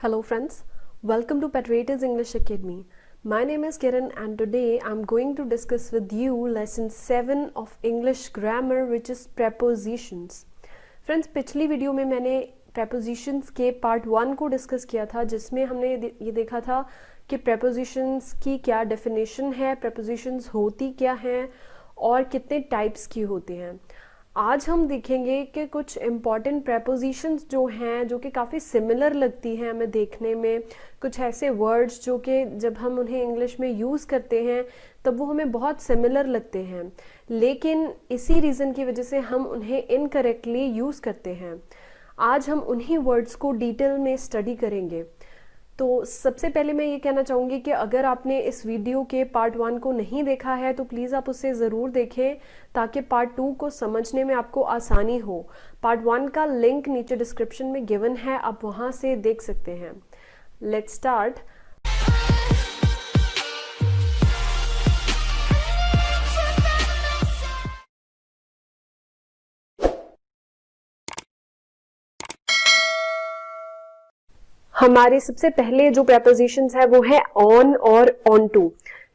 Hello friends, welcome to Patratus English Academy. My name is Kiran and today I'm going to discuss with you lesson 7 of English grammar which is prepositions. Friends, पिछली video में मैंने prepositions के part 1 को discuss किया था जिसमें हमने ये देखा था कि prepositions की क्या definition है, prepositions होती क्या हैं और कितने टाइप्स की होती हैं। आज हम देखेंगे कि कुछ इम्पॉर्टेंट प्रेपोजिशंस जो हैं जो कि काफ़ी सिमिलर लगती हैं हमें देखने में, कुछ ऐसे वर्ड्स जो कि जब हम उन्हें इंग्लिश में यूज़ करते हैं तब वो हमें बहुत सिमिलर लगते हैं, लेकिन इसी रीज़न की वजह से हम उन्हें इनकरेक्टली यूज़ करते हैं। आज हम उन्हीं वर्ड्स को डिटेल में स्टडी करेंगे। तो सबसे पहले मैं ये कहना चाहूँगी कि अगर आपने इस वीडियो के पार्ट 1 को नहीं देखा है तो प्लीज़ आप उसे ज़रूर देखें ताकि पार्ट 2 को समझने में आपको आसानी हो। पार्ट 1 का लिंक नीचे डिस्क्रिप्शन में गिवन है, आप वहाँ से देख सकते हैं। Let's start. हमारे सबसे पहले जो प्रेपोजिशंस है वो है ऑन और ऑन टू।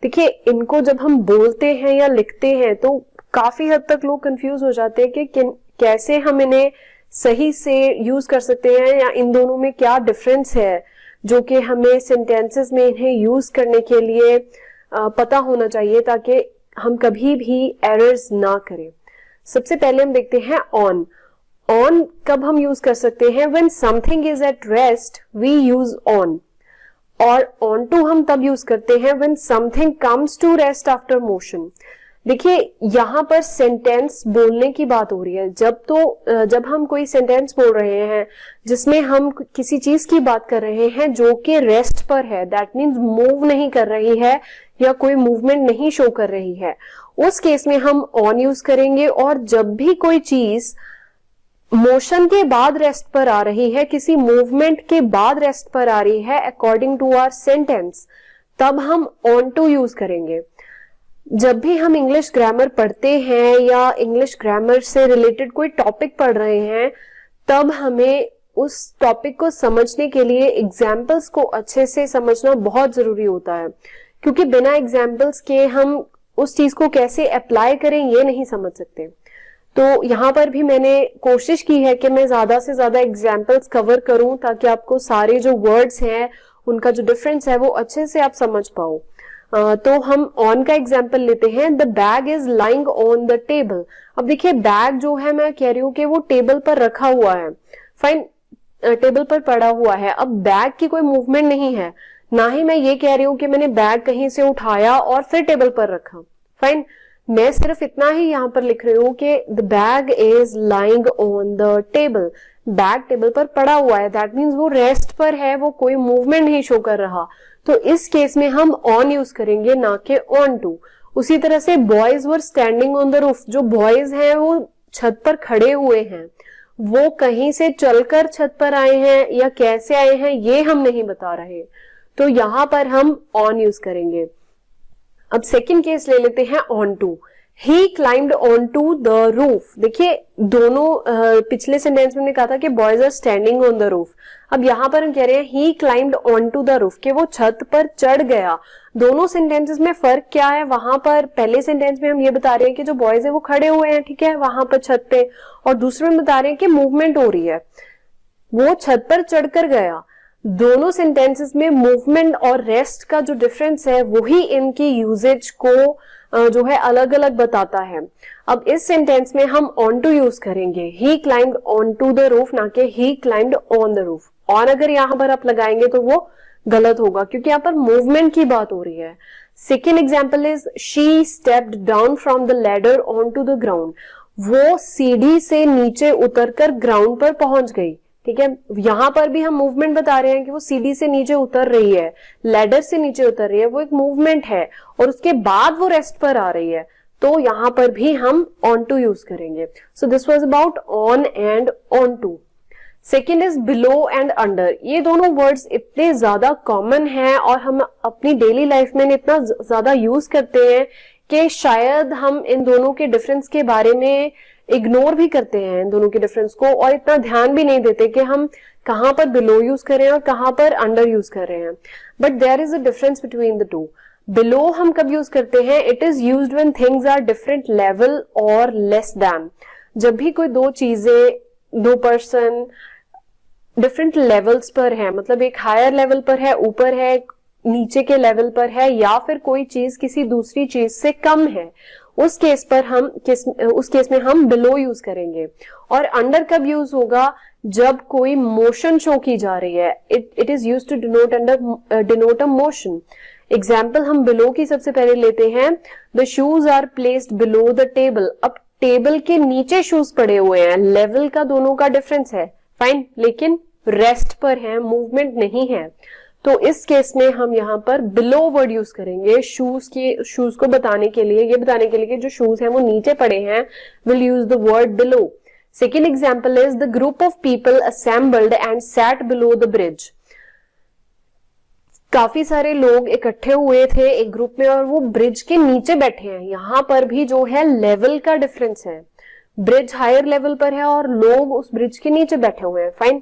देखिए, इनको जब हम बोलते हैं या लिखते हैं तो काफी हद तक लोग कंफ्यूज हो जाते हैं कि कैसे हम इन्हें सही से यूज कर सकते हैं या इन दोनों में क्या डिफरेंस है जो कि हमें सेंटेंसेस में इन्हें यूज करने के लिए पता होना चाहिए ताकि हम कभी भी एरर्स ना करें। सबसे पहले हम देखते हैं ऑन। ऑन कब हम यूज कर सकते हैं? When something is at rest, we use on. और on to हम तब यूज करते हैं when something comes to rest after motion. देखिए, यहां पर सेंटेंस बोलने की बात हो रही है। जब हम कोई सेंटेंस बोल रहे हैं जिसमें हम किसी चीज की बात कर रहे हैं जो कि रेस्ट पर है, दैट मीन्स मूव नहीं कर रही है या कोई मूवमेंट नहीं शो कर रही है, उस केस में हम ऑन यूज करेंगे। और जब भी कोई चीज मोशन के बाद रेस्ट पर आ रही है, किसी मूवमेंट के बाद रेस्ट पर आ रही है अकॉर्डिंग टू आवर सेंटेंस, तब हम ऑन टू यूज करेंगे। जब भी हम इंग्लिश ग्रामर पढ़ते हैं या इंग्लिश ग्रामर से रिलेटेड कोई टॉपिक पढ़ रहे हैं तब हमें उस टॉपिक को समझने के लिए एग्जाम्पल्स को अच्छे से समझना बहुत जरूरी होता है, क्योंकि बिना एग्जाम्पल्स के हम उस चीज को कैसे अप्लाई करें ये नहीं समझ सकते। तो यहाँ पर भी मैंने कोशिश की है कि मैं ज्यादा से ज्यादा एग्जाम्पल्स कवर करूं ताकि आपको सारे जो वर्ड्स हैं उनका जो डिफरेंस है वो अच्छे से आप समझ पाओ। तो हम ऑन का एग्जाम्पल लेते हैं। The bag is lying on the table. अब देखिए, बैग जो है मैं कह रही हूँ कि वो टेबल पर रखा हुआ है, फाइन, टेबल पर पड़ा हुआ है। अब बैग की कोई मूवमेंट नहीं है, ना ही मैं ये कह रही हूँ कि मैंने बैग कहीं से उठाया और फिर टेबल पर रखा, फाइन। मैं सिर्फ इतना ही यहां पर लिख रही हूं कि the bag is lying on the table. Bag table पर पड़ा हुआ है, दैट मीन्स वो रेस्ट पर है, वो कोई मूवमेंट नहीं शो कर रहा। तो इस केस में हम ऑन यूज करेंगे, ना कि ऑन टू। उसी तरह से boys were standing on the roof. जो बॉयज हैं वो छत पर खड़े हुए हैं, वो कहीं से चलकर छत पर आए हैं या कैसे आए हैं ये हम नहीं बता रहे, तो यहां पर हम ऑन यूज करेंगे। अब सेकेंड केस ले लेते हैं on to. He climbed on to the roof. देखिए, दोनों पिछले सेंटेंस में कहा था कि boys are standing on the roof. अब यहां पर हम कह रहे हैं he climbed on to the roof, कि वो छत पर चढ़ गया। दोनों सेंटेंसेस में फर्क क्या है? वहां पर पहले सेंटेंस में हम ये बता रहे हैं कि जो बॉयज है वो खड़े हुए हैं, ठीक है, वहां पर छत पे, और दूसरे में बता रहे हैं कि मूवमेंट हो रही है, वो छत पर चढ़कर गया। दोनों सेंटेंसेस में मूवमेंट और रेस्ट का जो डिफरेंस है वही इनकी यूजेज को जो है अलग अलग बताता है। अब इस सेंटेंस में हम ऑन टू यूज करेंगे। He climbed on to the roof, ना कि he climbed on the roof. और अगर यहां पर आप लगाएंगे तो वो गलत होगा, क्योंकि यहाँ पर मूवमेंट की बात हो रही है। Second example is she stepped down from the ladder on to the ground. वो सीढ़ी से नीचे उतरकर ग्राउंड पर पहुंच गई, ठीक है। यहां पर भी हम मूवमेंट बता रहे हैं कि वो सीढ़ी से नीचे उतर रही है, लैडर से नीचे उतर रही है, वो एक मूवमेंट है, और उसके बाद वो रेस्ट पर आ रही है, तो यहां पर भी हम ऑन टू यूज करेंगे। So this was about on and onto. Second is below and under. ये दोनों वर्ड्स इतने ज्यादा कॉमन हैं और हम अपनी डेली लाइफ में इतना ज्यादा यूज करते हैं कि शायद हम इन दोनों के डिफरेंस के बारे में इग्नोर भी करते हैं इन दोनों के डिफरेंस को और इतना ध्यान भी नहीं देते कि हम कहां पर बिलो यूज कर रहे हैं और कहां पर अंडर यूज कर रहे हैं. But there is a difference between the two. Below हम कब यूज करते हैं? It is used when things are different level और लेस दैन. जब भी कोई दो चीजें, दो पर्सन डिफरेंट लेवल्स पर है, मतलब एक हायर लेवल पर है, ऊपर है, नीचे के लेवल पर है, या फिर कोई चीज किसी दूसरी चीज से कम है, उस केस में हम बिलो यूज करेंगे. और अंडर कब यूज होगा? जब कोई मोशन शो की जा रही है. It is used to denote a motion. Example हम बिलो की सबसे पहले लेते हैं. The shoes are placed below the table. अब टेबल के नीचे शूज पड़े हुए हैं, लेवल का दोनों का डिफरेंस है, फाइन, लेकिन रेस्ट पर है, मूवमेंट नहीं है. तो इस केस में हम यहाँ पर बिलो वर्ड यूज करेंगे शूज को बताने के लिए, ये बताने के लिए कि जो शूज हैं वो नीचे पड़े हैं. Will use the word below. Second example is the group of people assembled and set below the bridge. काफी सारे लोग इकट्ठे हुए थे एक ग्रुप में और वो ब्रिज के नीचे बैठे हैं. यहां पर भी जो है लेवल का डिफरेंस है. ब्रिज हायर लेवल पर है और लोग उस ब्रिज के नीचे बैठे हुए हैं, फाइन.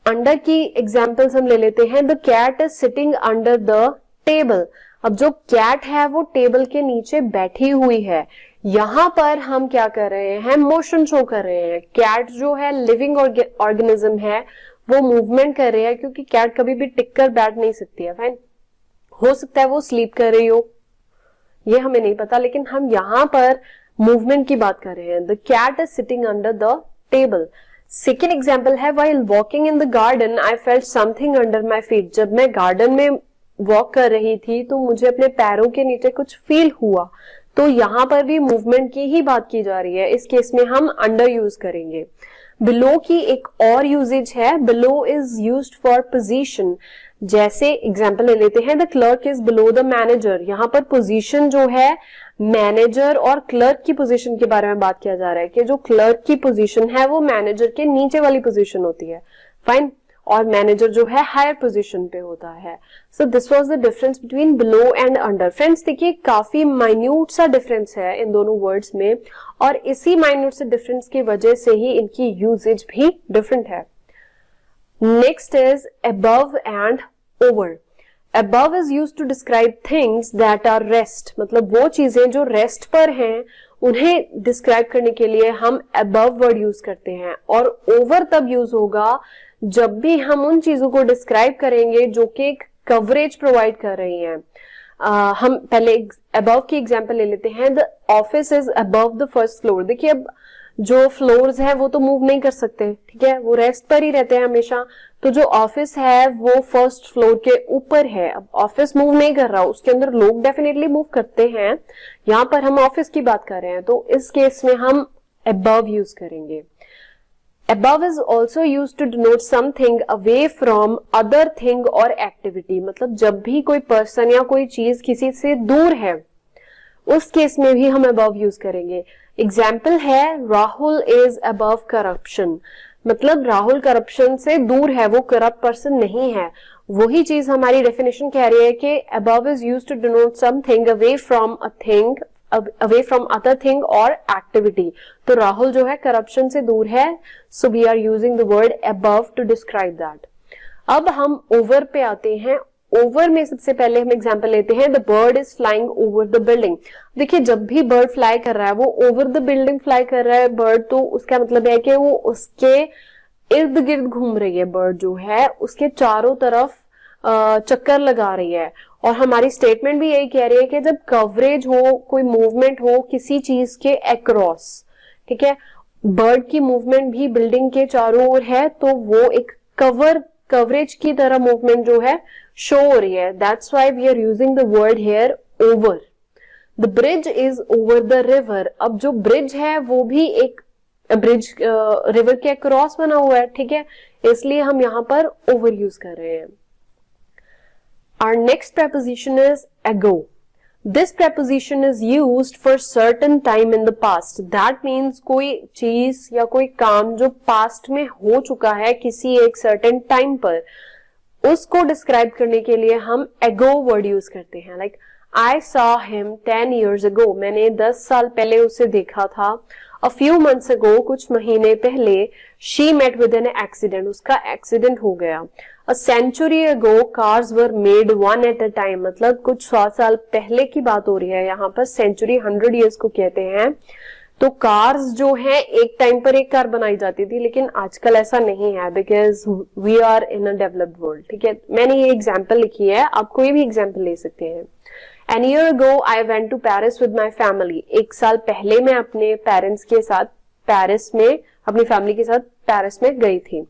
अंडर की एग्जाम्पल्स हम ले लेते हैं. The cat is sitting under the table. अब जो कैट है वो टेबल के नीचे बैठी हुई है. यहां पर हम क्या कर रहे हैं? मोशन शो कर रहे हैं. कैट जो है लिविंग ऑर्गेनिज्म है, वो मूवमेंट कर रही है, क्योंकि कैट कभी भी टिक कर बैठ नहीं सकती है, फाइन. हो सकता है वो स्लीप कर रही हो, ये हमें नहीं पता, लेकिन हम यहां पर मूवमेंट की बात कर रहे हैं. The cat is sitting under the table. Second example है while walking in the garden I felt something under my feet. जब मैं गार्डन में वॉक कर रही थी तो मुझे अपने पैरों के नीचे कुछ फील हुआ. तो यहां पर भी मूवमेंट की ही बात की जा रही है. इस केस में हम अंडर यूज करेंगे. बिलो की एक और यूजेज है. Below is used for position. जैसे एग्जाम्पल ले लेते हैं. The clerk is below the manager. यहाँ पर पोजीशन जो है, मैनेजर और क्लर्क की पोजीशन के बारे में बात किया जा रहा है कि जो क्लर्क की पोजीशन है वो मैनेजर के नीचे वाली पोजीशन होती है, फाइन, और मैनेजर जो है हायर पोजीशन पे होता है. सो this was the difference between below and under. Friends देखिए काफी माइन्यूट सा डिफरेंस है इन दोनों वर्ड्स में, और इसी माइन्यूट से डिफरेंस की वजह से ही इनकी यूजेज भी डिफरेंट है. Next is above and over. Above is used to describe things that are rest. मतलब वो चीजें जो रेस्ट पर हैं उन्हें डिस्क्राइब करने के लिए हम above वर्ड यूज करते हैं. और over तब यूज होगा जब भी हम उन चीजों को डिस्क्राइब करेंगे जो कि एक कवरेज प्रोवाइड कर रही हैं. हम पहले above की एग्जांपल ले लेते हैं. The office is above the first floor. देखिए अब जो फ्लोर्स है वो तो मूव नहीं कर सकते, ठीक है, वो रेस्ट पर ही रहते हैं हमेशा. तो जो ऑफिस है वो फर्स्ट फ्लोर के ऊपर है. अब ऑफिस मूव नहीं कर रहा, उसके अंदर लोग डेफिनेटली मूव करते हैं. यहाँ पर हम ऑफिस की बात कर रहे हैं, तो इस केस में हम above यूज करेंगे. Above is also used to denote something away from other thing or activity. मतलब जब भी कोई पर्सन या कोई चीज किसी से दूर है, उस केस में भी हम above यूज करेंगे. एग्जाम्पल है राहुल इज above करप्शन. मतलब राहुल करप्शन से दूर है, वो करप्ट पर्सन नहीं है. वही चीज हमारी डेफिनेशन कह रही है कि above is used to denote something away from a thing, away from other thing or activity. तो राहुल जो है करप्शन से दूर है, so we are using the word above to describe that. अब हम over पे आते हैं. ओवर में सबसे पहले हम एग्जांपल लेते हैं. The bird is flying over the building. देखिए जब भी बर्ड फ्लाई कर रहा है वो ओवर द बिल्डिंग फ्लाई कर रहा है बर्ड, तो उसका मतलब है कि वो उसके इर्द गिर्द घूम रही है. बर्ड जो है उसके चारों तरफ चक्कर लगा रही है. और हमारी स्टेटमेंट भी यही कह रही है कि जब कवरेज हो, कोई मूवमेंट हो किसी चीज के अक्रॉस, ठीक है, बर्ड की मूवमेंट भी बिल्डिंग के चारों ओर है, तो वो एक कवरेज की तरह मूवमेंट जो है शो हो रही है. That's why we are using the word here over. The bridge is over the river. अब जो ब्रिज है वो भी एक ब्रिज रिवर के अक्रॉस बना हुआ है, ठीक है, इसलिए हम यहाँ पर ओवर यूज कर रहे हैं. Our next preposition is ago. This preposition is used for certain time in the past. That means कोई चीज या कोई काम जो past में हो चुका है किसी एक certain time पर, उसको डिस्क्राइब करने के लिए हम ago वर्ड यूज करते हैं. Like I saw him 10 years ago. मैंने 10 साल पहले उसे देखा था. A few months ago, कुछ महीने पहले, she met with an accident. उसका एक्सीडेंट हो गया. A century ago, cars were made one at a time. मतलब कुछ 100 साल पहले की बात हो रही है. यहाँ पर सेंचुरी 100 years को कहते हैं. तो कार्स जो है एक टाइम पर एक कार बनाई जाती थी, लेकिन आजकल ऐसा नहीं है, because we are in a developed world. ठीक है, मैंने ये एग्जांपल लिखी है, आप कोई भी एग्जांपल ले सकते हैं. An year ago, I went to Paris with my family. एक साल पहले मैं अपने पेरेंट्स के साथ पेरिस में, अपनी फैमिली के साथ पेरिस में गई थी.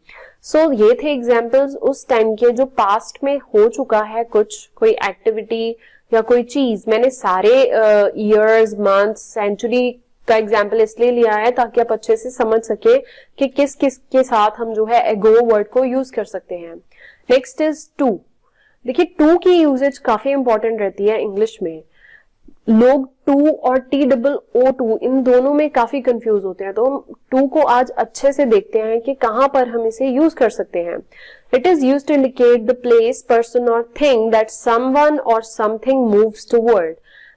सो ये थे एग्जाम्पल्स उस टाइम के जो पास्ट में हो चुका है, कुछ कोई एक्टिविटी या कोई चीज. मैंने सारे ईयर्स, मंथ्स, सेंचुरी का एग्जाम्पल इसलिए लिया है ताकि आप अच्छे से समझ सके कि किस किस के साथ हम जो है एगो वर्ड को यूज कर सकते हैं. Next is to. देखिए, टू की यूजेज काफी इंपॉर्टेंट रहती है इंग्लिश में. लोग टू और TOO इन दोनों में काफी कंफ्यूज होते हैं, तो हम टू को आज अच्छे से देखते हैं कि कहां पर हम इसे यूज कर सकते हैं. It is use to indicate the place, person और थिंग दैट समवन और something moves toward.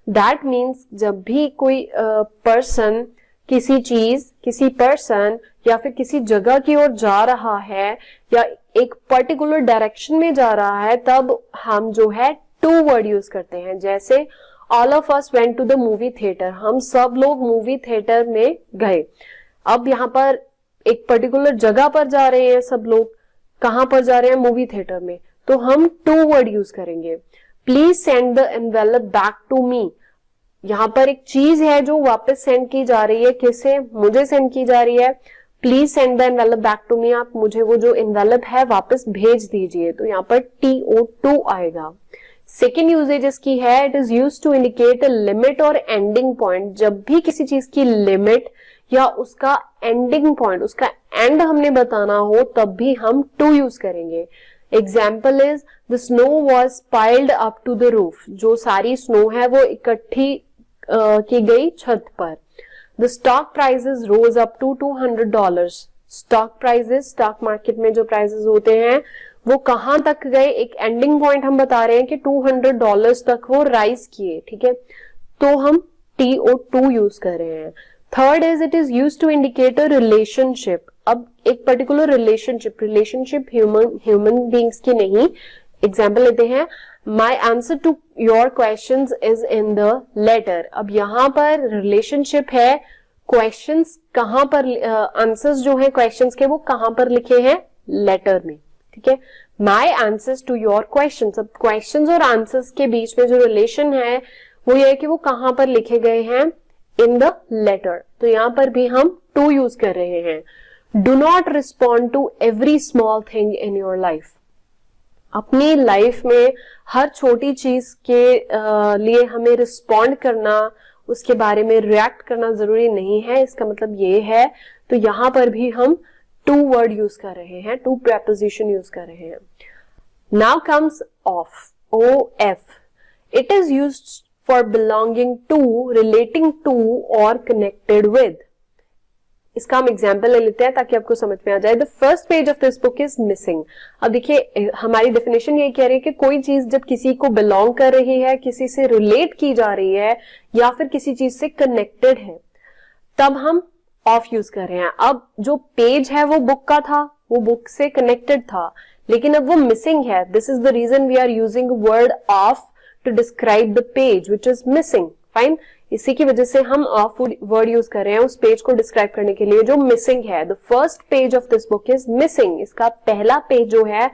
That means जब भी कोई पर्सन किसी चीज, किसी पर्सन या फिर किसी जगह की ओर जा रहा है या एक पर्टिकुलर डायरेक्शन में जा रहा है, तब हम जो है टू वर्ड यूज करते हैं. जैसे all of us went to the movie theatre. हम सब लोग मूवी थिएटर में गए. अब यहाँ पर एक पर्टिकुलर जगह पर जा रहे हैं सब लोग. कहां पर जा रहे हैं? मूवी थिएटर में. तो हम टू वर्ड यूज करेंगे. Please send the envelope back to me. यहाँ पर एक चीज है जो वापस सेंड की जा रही है. किसे? मुझे सेंड की जा रही है. Please send the envelope back to me. आप मुझे वो जो एनवेलप है वापस भेज दीजिए. तो यहाँ पर TOO आएगा. सेकेंड यूजेज इसकी है, it is use to indicate a limit और एंडिंग पॉइंट. जब भी किसी चीज की लिमिट या उसका एंडिंग पॉइंट, उसका एंड हमने बताना हो, तब भी हम टू यूज करेंगे. Example is the snow was piled up to the roof. जो सारी स्नो है वो इकट्ठी की गई छत पर. The stock prices rose up to $200. Stock prices, stock market में जो प्राइजेस होते हैं वो कहां तक गए, एक एंडिंग पॉइंट हम बता रहे हैं कि $200 तक वो राइज किए. ठीक है, तो हम TOO यूज कर रहे हैं. Third is it is use to indicate a relationship. अब एक पर्टिकुलर रिलेशनशिप ह्यूमन बींग्स की नहीं. एग्जाम्पल लेते हैं, my answer to your question is in the letter. अब यहाँ पर रिलेशनशिप है, क्वेश्चंस कहां पर, आंसर्स जो है क्वेश्चंस के वो कहां पर लिखे हैं? लेटर में. ठीक है, my answers to your questions. अब क्वेश्चंस और आंसर्स के बीच में जो रिलेशन है वो ये है कि वो कहां पर लिखे गए हैं? In the letter. तो यहां पर भी हम टू यूज कर रहे हैं. Do not respond to every small thing in your life. अपनी लाइफ में हर छोटी चीज के लिए हमें रिस्पॉन्ड करना, उसके बारे में रिएक्ट करना जरूरी नहीं है. इसका मतलब ये है, तो यहां पर भी हम टू वर्ड यूज कर रहे हैं, टू प्रेपोजिशन यूज कर रहे हैं. Now comes of. OF. It is used for belonging to, relating to और कनेक्टेड विद. इसका हम एग्जाम्पल ले लेते हैं ताकि आपको समझ में आ जाए. The first page of this book is missing. अब देखिए, हमारी डेफिनेशन यही कह रही है कि कोई चीज जब किसी को बिलोंग कर रही है, किसी से रिलेट की जा रही है या फिर किसी चीज से कनेक्टेड है, तब हम ऑफ यूज कर रहे हैं. अब जो पेज है वो बुक का था, वो बुक से कनेक्टेड था, लेकिन अब वो मिसिंग है. This is the reason we are using word of to describe the page which is missing. Fine, इसी की वजह से हम ऑफ वर्ड यूज कर रहे हैं उस पेज को डिस्क्राइब करने के लिए जो मिसिंग है. The first page of this book is missing. इसका पहला पेज जो है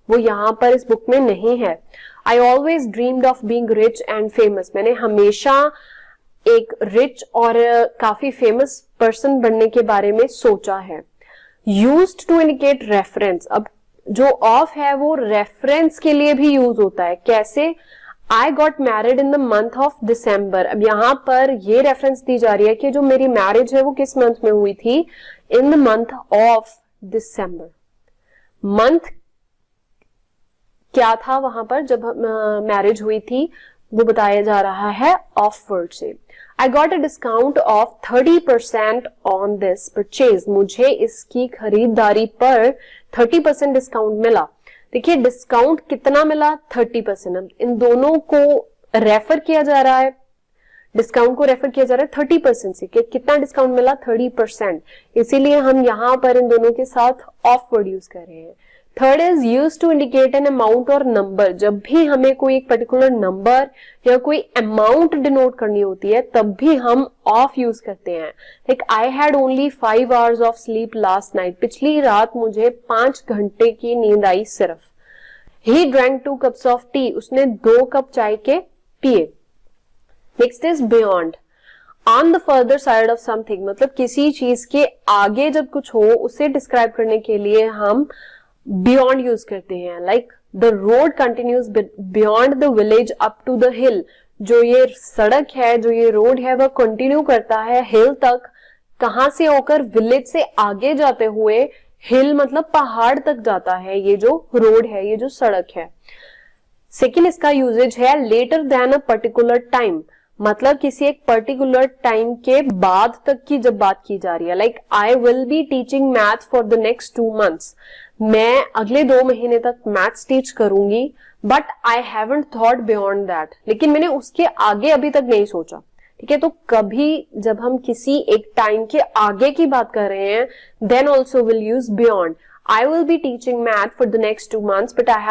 वो यहाँ पर इस बुक में नहीं है. I always dreamed of being rich and famous. मैंने हमेशा एक रिच और काफी फेमस पर्सन बनने के बारे में सोचा है. Used to indicate reference. अब जो ऑफ है वो रेफरेंस के लिए भी यूज होता है. कैसे? I got married in the month of December. अब यहाँ पर ये रेफरेंस दी जा रही है कि जो मेरी मैरिज है वो किस मंथ में हुई थी? In the month of December. Month क्या था वहां पर जब मैरिज हुई थी, वो बताया जा रहा है ऑफ वर्ड से. I got a discount of 30% on this purchase. मुझे इसकी खरीदारी पर 30% डिस्काउंट मिला. देखिए, डिस्काउंट कितना मिला? 30%. इन दोनों को रेफर किया जा रहा है, डिस्काउंट को रेफर किया जा रहा है 30% से, कितना डिस्काउंट मिला 30%, इसीलिए हम यहां पर इन दोनों के साथ ऑफ वर्ड यूज कर रहे हैं। Third is use to indicate an amount और नंबर, जब भी हमें कोई एक पर्टिकुलर नंबर या कोई अमाउंट डिनोट करनी होती है तब भी हम ऑफ यूज करते हैं। Like I had only 5 hours of sleep last night, पिछली रात मुझे 5 घंटे की नींद आई सिर्फ। He drank 2 cups of T, उसने 2 कप चाय के पिए। Next is beyond, on the further side of something, मतलब किसी चीज के आगे जब कुछ हो उसे डिस्क्राइब करने के लिए हम बियॉन्ड यूज करते हैं। Like the road continues beyond the village up to the hill, जो ये सड़क है, जो ये रोड है, वह कंटिन्यू करता है हिल तक, कहां से होकर, विलेज से आगे जाते हुए, हिल मतलब पहाड़ तक जाता है ये जो रोड है, ये जो सड़क है। सेकेंड इसका यूजेज है later than a particular time, मतलब किसी एक पर्टिकुलर टाइम के बाद तक की जब बात की जा रही है। Like I will be teaching math for the next 2 months, मैं अगले 2 महीने तक मैथ्स टीच करूंगी, but I haven't thought beyond that, लेकिन मैंने उसके आगे अभी तक नहीं सोचा। ठीक है, तो कभी जब हम किसी एक टाइम के आगे की बात कर रहे हैं then also will use beyond. I will be teaching math for the next 2 months but I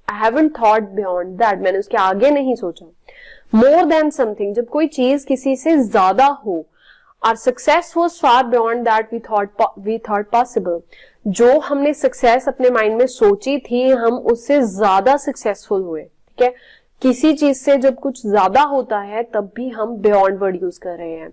haven't thought beyond that, मैंने उसके आगे नहीं सोचा। मोर देन समथिंग, जब कोई चीज किसी से ज्यादा हो, our success was far beyond that we thought possible, जो हमने सक्सेस अपने माइंड में सोची थी हम उससे ज्यादा सक्सेसफुल हुए। ठीक है, किसी चीज से जब कुछ ज्यादा होता है तब भी हम बियॉन्ड वर्ड यूज कर रहे हैं।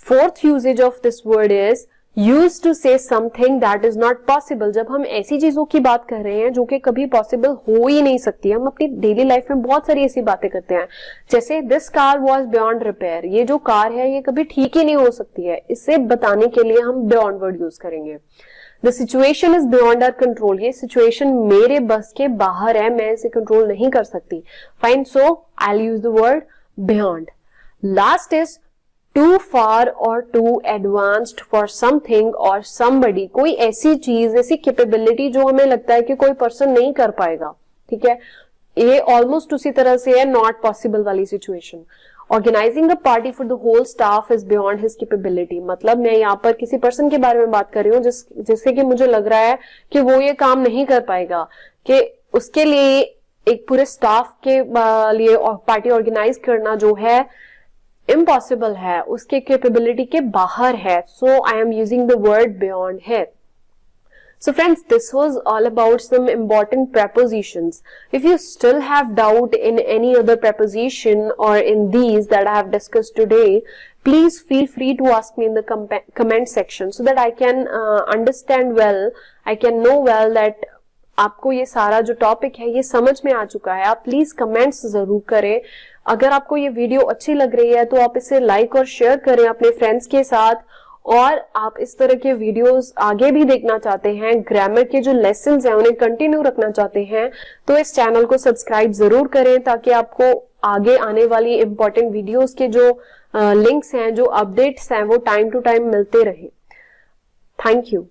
Fourth usages of this word is use to say something that is not possible, जब हम ऐसी चीजों की बात कर रहे हैं जो कि कभी पॉसिबल हो ही नहीं सकती। हम अपनी डेली लाइफ में बहुत सारी ऐसी बातें करते हैं, जैसे this car was beyond repair, ये जो कार है ये कभी ठीक ही नहीं हो सकती है, इसे बताने के लिए हम बियॉन्ड वर्ड यूज करेंगे। The situation is beyond our control, ये सिचुएशन मेरे बस के बाहर है, मैं इसे कंट्रोल नहीं कर सकती। Fine, so I use the word beyond. Last is too far or too advanced for something or somebody, कोई ऐसी चीज, ऐसी कैपेबिलिटी जो हमें लगता है कि कोई पर्सन नहीं कर पाएगा। ठीक है, ये ऑलमोस्ट उसी तरह से है नॉट पॉसिबल वाली situation. Organising a party for the whole staff is beyond his capability, मतलब मैं यहाँ पर किसी पर्सन के बारे में बात कर रही हूँ जिससे कि मुझे लग रहा है कि वो ये काम नहीं कर पाएगा, कि उसके लिए एक पूरे स्टाफ के लिए पार्टी ऑर्गेनाइज करना जो है इम्पॉसिबल है, उसके कैपेबिलिटी के बाहर है। So I am using the word beyond here. So friends, this was all about some important prepositions. If you still have doubt in any other preposition or in these that I have discussed today, please feel free to ask me in the comment section so that I can understand well, I can know well that आपको ये सारा जो topic है ये समझ में आ चुका है। आप प्लीज कमेंट्स जरूर करें। अगर आपको ये वीडियो अच्छी लग रही है तो आप इसे लाइक और शेयर करें अपने फ्रेंड्स के साथ, और आप इस तरह के वीडियोस आगे भी देखना चाहते हैं, ग्रामर के जो लेसन्स हैं उन्हें कंटिन्यू रखना चाहते हैं, तो इस चैनल को सब्सक्राइब जरूर करें ताकि आपको आगे आने वाली इंपॉर्टेंट वीडियोस के जो लिंक्स हैं, जो अपडेट्स हैं, वो टाइम टू टाइम मिलते रहे। Thank you.